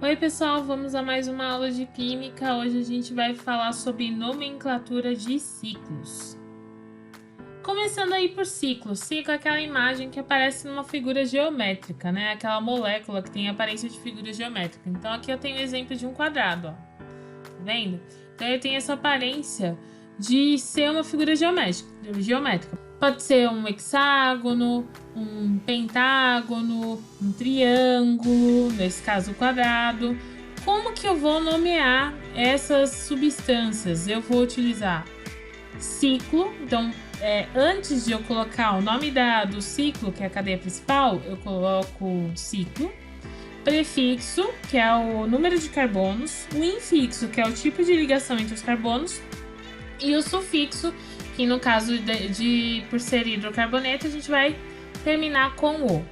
Oi pessoal, vamos a mais uma aula de química. Hoje a gente vai falar sobre nomenclatura de ciclos. Começando aí por ciclo. Ciclo é aquela imagem que aparece numa figura geométrica, né? Aquela molécula que tem aparência de figura geométrica. Então aqui eu tenho o exemplo de um quadrado, ó. Tá vendo? Então ele tem essa aparência de ser uma figura geométrica. Pode ser um hexágono, um pentágono, um triângulo, nesse caso o quadrado. Como que eu vou nomear essas substâncias? Eu vou utilizar ciclo. Então, antes de eu colocar o nome do ciclo, que é a cadeia principal, eu coloco ciclo. Prefixo, que é o número de carbonos. O infixo, que é o tipo de ligação entre os carbonos. E o sufixo, que no caso por ser hidrocarboneto, a gente vai terminar com o.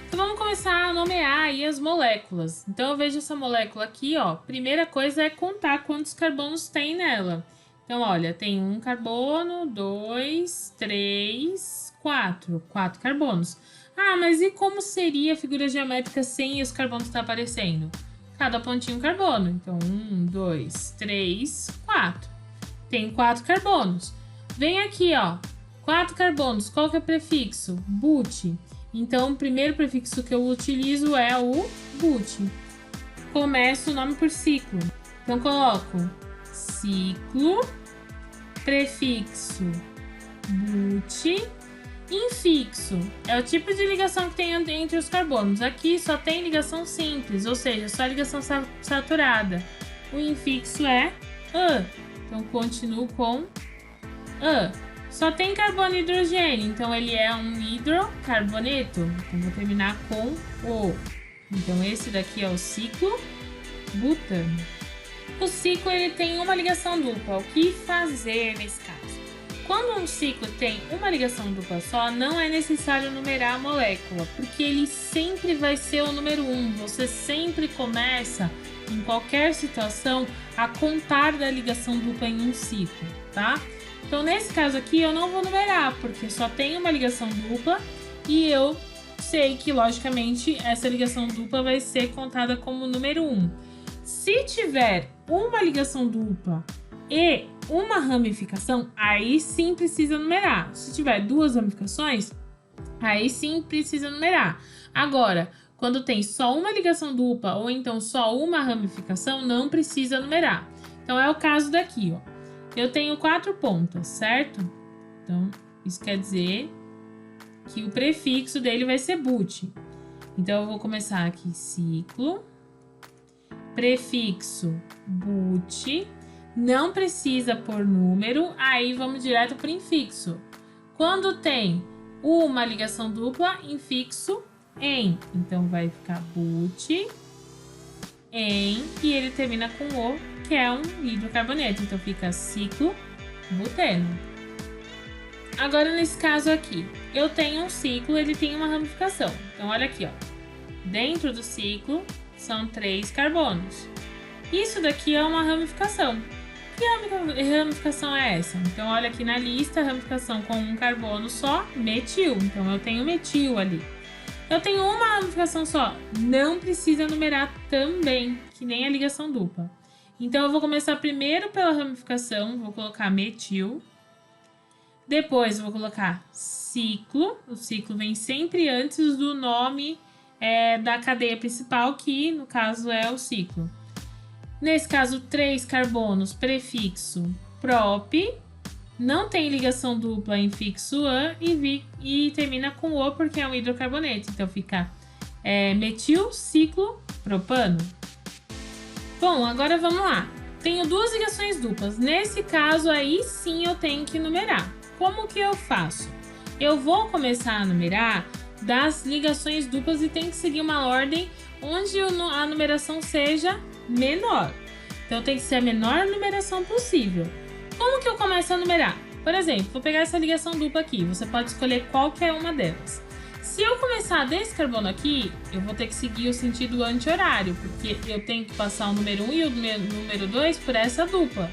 Então vamos começar a nomear aí as moléculas. Então eu vejo essa molécula aqui, ó. Primeira coisa é contar quantos carbonos tem nela. Então, olha, tem 1 carbono, 2, 3, 4. 4 carbonos. Ah, mas e como seria a figura geométrica sem os carbonos estar aparecendo? Cada pontinho carbono. Então, 1, 2, 3, 4. Tem 4 carbonos. Vem aqui, ó, 4 carbonos. Qual que é o prefixo? But. Então, o primeiro prefixo que eu utilizo é o but. Começo o nome por ciclo. Então, coloco ciclo, prefixo but, infixo. É o tipo de ligação que tem entre os carbonos. Aqui só tem ligação simples, ou seja, só ligação saturada. O infixo é an. Então, continuo com an. Só tem carbono e hidrogênio, então ele é um hidrocarboneto. Então, vou terminar com o. Então, esse daqui é o ciclo butano. O ciclo ele tem uma ligação dupla. O que fazer nesse caso? Quando um ciclo tem uma ligação dupla só, não é necessário numerar a molécula, porque ele sempre vai ser o número 1. Você sempre começa, em qualquer situação, a contar da ligação dupla em um ciclo, tá? Então, nesse caso aqui, eu não vou numerar, porque só tem uma ligação dupla e eu sei que, logicamente, essa ligação dupla vai ser contada como número 1. Se tiver uma ligação dupla e uma ramificação, aí sim precisa numerar. Se tiver 2 ramificações, aí sim precisa numerar. Agora, quando tem só uma ligação dupla ou então só uma ramificação, não precisa numerar. Então, é o caso daqui, ó. Eu tenho 4 pontas, certo? Então, isso quer dizer que o prefixo dele vai ser but. Então, eu vou começar aqui, ciclo, prefixo but, não precisa pôr número, aí vamos direto para o infixo. Quando tem uma ligação dupla, infixo em. Então, vai ficar but, em, e ele termina com o, que é um hidrocarboneto. Então, fica ciclo buteno. Agora, nesse caso aqui, eu tenho um ciclo, ele tem uma ramificação. Então, olha aqui, ó. Dentro do ciclo, são 3 carbonos. Isso daqui é uma ramificação. Que ramificação é essa? Então, olha aqui na lista, ramificação com um carbono só, metil. Então, eu tenho metil ali. Eu tenho uma ramificação só, não precisa numerar também, que nem a ligação dupla. Então, eu vou começar primeiro pela ramificação, vou colocar metil. Depois, eu vou colocar ciclo. O ciclo vem sempre antes do nome da cadeia principal, que no caso é o ciclo. Nesse caso, 3 carbonos, prefixo prop. Não tem ligação dupla, infixo an, e termina com o, porque é um hidrocarboneto. Então, fica metil, ciclo, propano. Bom, agora vamos lá. Tenho 2 ligações duplas. Nesse caso, aí sim eu tenho que numerar. Como que eu faço? Eu vou começar a numerar das ligações duplas e tem que seguir uma ordem onde a numeração seja menor. Então, tem que ser a menor numeração possível. Como que eu começo a numerar? Por exemplo, vou pegar essa ligação dupla aqui. Você pode escolher qualquer uma delas. Se eu começar desse carbono aqui, eu vou ter que seguir o sentido anti-horário, porque eu tenho que passar o número 1 e o número 2 por essa dupla.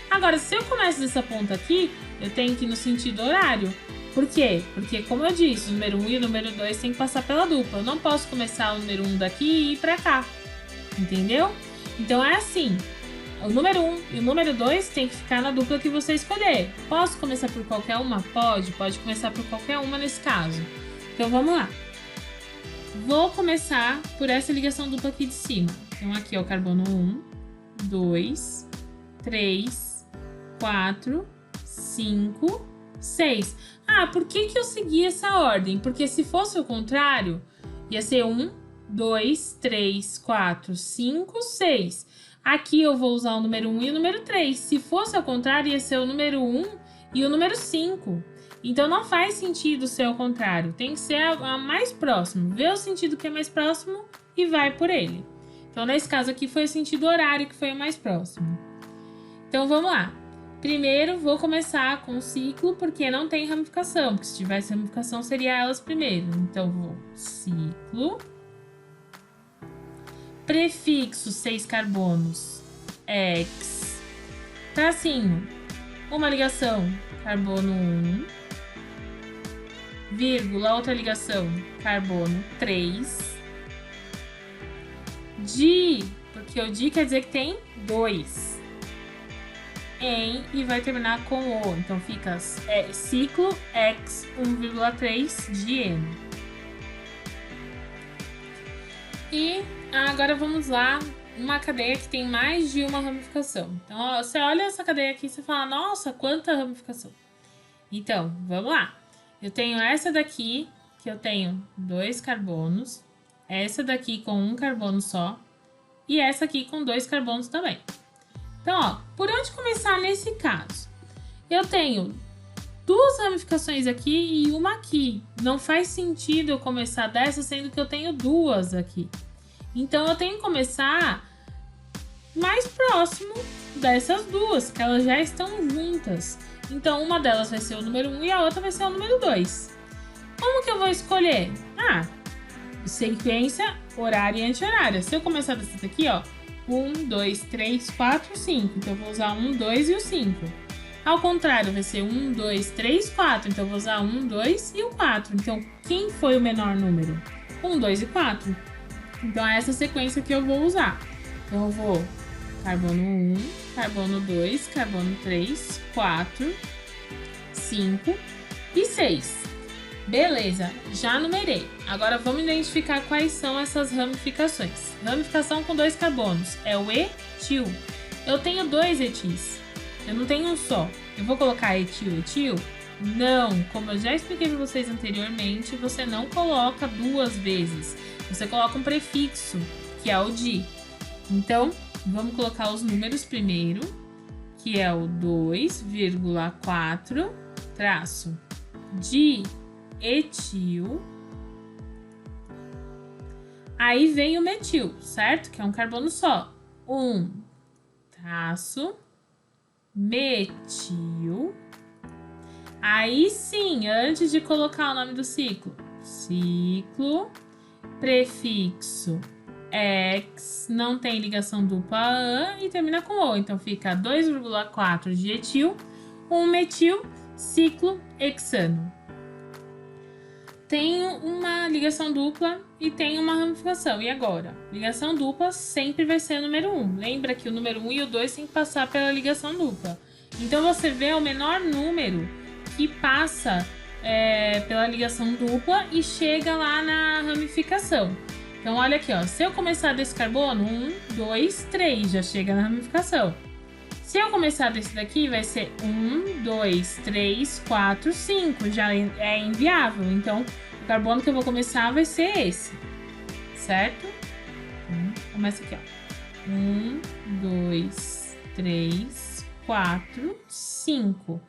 Agora, se eu começo dessa ponta aqui, eu tenho que ir no sentido horário. Por quê? Porque, como eu disse, o número 1 e o número 2 tem que passar pela dupla. Eu não posso começar o número 1 daqui e ir pra cá. Entendeu? Então é assim. O número 1 e o número 2 tem que ficar na dupla que você escolher. Posso começar por qualquer uma? Pode começar por qualquer uma nesse caso. Então vamos lá. Vou começar por essa ligação dupla aqui de cima. Então aqui é o carbono 1, 2, 3, 4, 5, 6. Ah, por que eu segui essa ordem? Porque se fosse o contrário, ia ser 1, 2, 3, 4, 5, 6. Aqui eu vou usar o número 1 e o número 3. Se fosse ao contrário, ia ser o número 1 e o número 5. Então não faz sentido ser ao contrário. Tem que ser a mais próximo. Vê o sentido que é mais próximo e vai por ele. Então nesse caso aqui foi o sentido horário que foi o mais próximo. Então vamos lá. Primeiro vou começar com o ciclo porque não tem ramificação. Porque se tivesse ramificação seria elas primeiro. Então vou ciclo. Prefixo 6 carbonos, X, tracinho, uma ligação, carbono 1, vírgula, outra ligação, carbono 3, di, porque o di quer dizer que tem 2, em, e vai terminar com o, então fica ciclo X 1,3 de N. E agora vamos lá, uma cadeia que tem mais de uma ramificação. Então, ó, você olha essa cadeia aqui e você fala, nossa, quanta ramificação. Então, vamos lá. Eu tenho essa daqui, que eu tenho 2 carbonos. Essa daqui com 1 carbono só. E essa aqui com 2 carbonos também. Então, ó, por onde começar nesse caso? Eu tenho 2 ramificações aqui e uma aqui. Não faz sentido eu começar dessa, sendo que eu tenho 2 aqui. Então, eu tenho que começar mais próximo dessas duas, que elas já estão juntas. Então, uma delas vai ser o número 1 e a outra vai ser o número 2. Como que eu vou escolher? Ah, sequência horária e anti-horária. Se eu começar dessa daqui, ó, 1, 2, 3, 4, 5. Então, eu vou usar 1, 2 e o 5. Ao contrário, vai ser 1, 2, 3, 4. Então, eu vou usar 1, 2 e o 4. Então, quem foi o menor número? 1, 2 e 4. Então, é essa sequência que eu vou usar. Então, eu vou carbono 1, carbono 2, carbono 3, 4, 5 e 6. Beleza, já numerei. Agora, vamos identificar quais são essas ramificações. Ramificação com 2 carbonos é o etil. Eu tenho 2 etis. Eu não tenho um só. Eu vou colocar etil, etil? Não. Como eu já expliquei para vocês anteriormente, você não coloca 2 vezes. Você coloca um prefixo, que é o di. Então, vamos colocar os números primeiro, que é o 2,4 traço de etil. Aí vem o metil, certo? Que é um carbono só. 1 traço metil. Aí sim, antes de colocar o nome do ciclo, ciclo, prefixo X, não tem ligação dupla a e termina com O. Então fica 2,4 de etil, 1 metil, ciclo hexano. Tem uma ligação dupla e tem uma ramificação. E agora? Ligação dupla sempre vai ser o número 1. Lembra que o número 1 e o 2 tem que passar pela ligação dupla. Então, você vê o menor número que passa pela ligação dupla e chega lá na ramificação. Então, olha aqui, ó. Se eu começar desse carbono, 1, 2, 3, já chega na ramificação. Se eu começar desse daqui, vai ser 1, 2, 3, 4, 5. Já é inviável. Então, o carbono que eu vou começar vai ser esse. Certo? Então, começa aqui, ó. 1, 2, 3, 4, 5.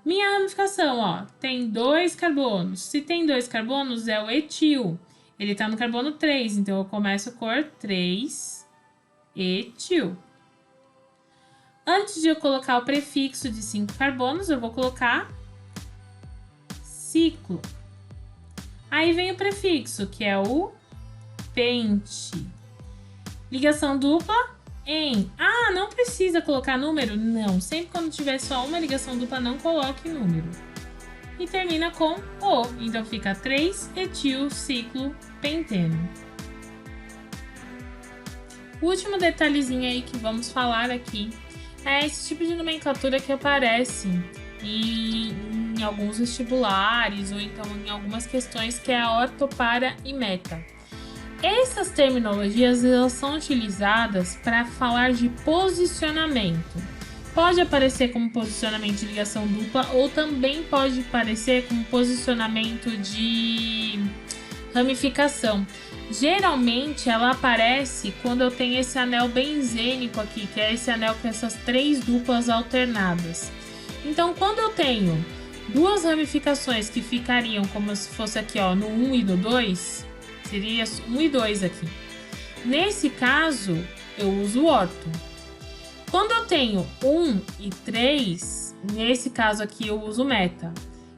Minha ramificação, ó, tem 2 carbonos. Se tem 2 carbonos, é o etil. Ele tá no carbono 3, então eu começo por 3 etil. Antes de eu colocar o prefixo de 5 carbonos, eu vou colocar ciclo. Aí vem o prefixo, que é o pente. Ligação dupla em. Ah, não precisa colocar número? Não, sempre quando tiver só uma ligação dupla, não coloque número. E termina com O. Então fica 3 etil ciclo penteno. O último detalhezinho aí que vamos falar aqui é esse tipo de nomenclatura que aparece em alguns vestibulares ou então em algumas questões, que é a orto, para e meta. Essas terminologias, elas são utilizadas para falar de posicionamento. Pode aparecer como posicionamento de ligação dupla ou também pode aparecer como posicionamento de ramificação. Geralmente ela aparece quando eu tenho esse anel benzênico aqui, que é esse anel com essas 3 duplas alternadas. Então, quando eu tenho duas ramificações que ficariam como se fosse aqui, ó, no 1 e no 2, seria 1 e 2 aqui. Nesse caso, eu uso orto. Quando eu tenho 1 e 3, nesse caso aqui eu uso meta.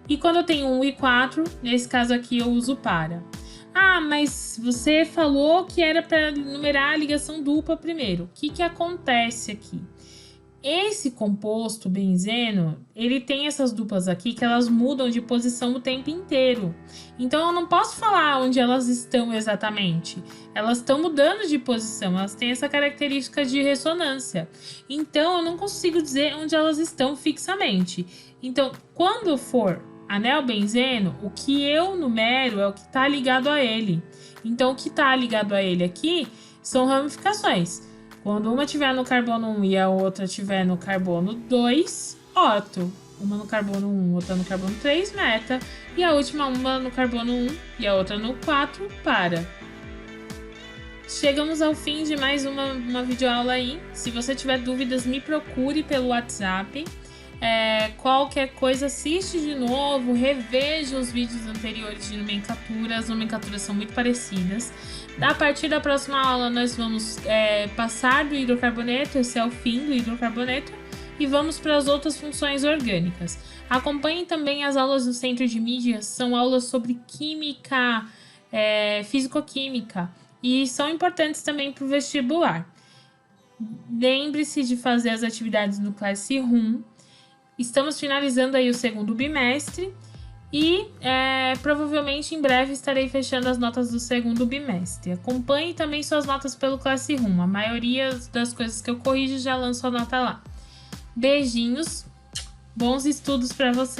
E quando eu tenho 1 e 4, nesse caso aqui eu uso para. Ah, mas você falou que era para numerar a ligação dupla primeiro. O que acontece aqui? Esse composto benzeno, ele tem essas duplas aqui que elas mudam de posição o tempo inteiro. Então eu não posso falar onde elas estão exatamente. Elas estão mudando de posição, elas têm essa característica de ressonância. Então eu não consigo dizer onde elas estão fixamente. Então, quando for anel benzeno, o que eu numero é o que está ligado a ele. Então, o que está ligado a ele aqui são ramificações. Quando uma estiver no carbono 1 e a outra estiver no carbono 2, orto. Uma no carbono 1, outra no carbono 3, meta. E a última, uma no carbono 1 e a outra no 4, para. Chegamos ao fim de mais uma videoaula aí. Se você tiver dúvidas, me procure pelo WhatsApp. Qualquer coisa, assiste de novo, reveja os vídeos anteriores de nomenclatura. As nomenclaturas são muito parecidas. A partir da próxima aula, nós vamos passar do hidrocarboneto, esse é o fim do hidrocarboneto, e vamos para as outras funções orgânicas. Acompanhem também as aulas do Centro de Mídias, são aulas sobre química, físico-química, e são importantes também para o vestibular. Lembre-se de fazer as atividades no Classroom. Estamos finalizando aí o segundo bimestre e provavelmente em breve estarei fechando as notas do segundo bimestre. Acompanhe também suas notas pelo Classroom. A maioria das coisas que eu corrijo já lanço a nota lá. Beijinhos, bons estudos para você.